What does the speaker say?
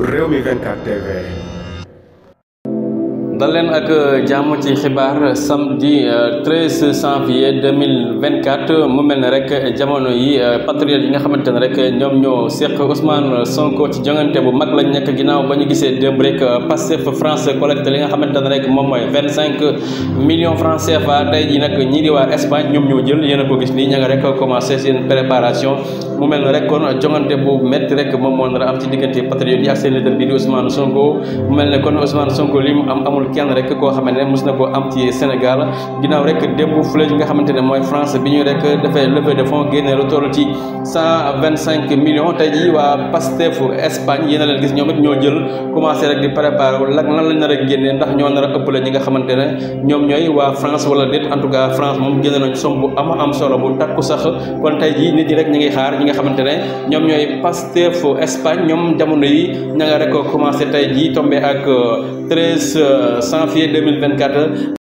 Rewmi 24 TV. dal leen ak jàmm ci xibaar samedi 13 janvier 2024 mu mel ne rek jamono yi patriote yi nga xamante ne rek ñoom ñoo seq Ousmane Sonko ci jongante bu mag lañ nekk ginnaaw ba ñu gisee démb rek Pastef France collecte li nga xamante ne rek moom mooy 25 millions francs CFA tey jii nag ñii di waa Espagne ñoom ñoo jël yéen a ko gis nii ña nga rek commencé seen préparation mu mel ne rek kon jongante bu métti rek moom moo nar a am ci diggante patriote yi ak seen leader bi di Ousmane Sonko mu mel ne kon Ousmane Sonko li mu am amul kenn rek koo xamante ne mos na koo am ci Sénégal ginnaaw rek démb fële nga xamante ne mooy France bi ñu rek dafay levée de fonds génne lu toll ci 125 millions tey jii waa Pastef Espagne yéen a leen gis ñoom it ñoo jël commencé rek di préparer lak nan lañ nar a génnee ndax ñoo nar a ëppale ñi nga xamante ne ñoom ñooy waa France wala déet en tout cas France moom génne nañ somme bu am solo bu takku sax kon tey jii nit ñi rek ñi ngi xaar ñi nga xamante ne ñoom ñooy Pastef Espagne ñoom jamono yi ña nga rek commencé tey jii tombé ak 13 janvier 2024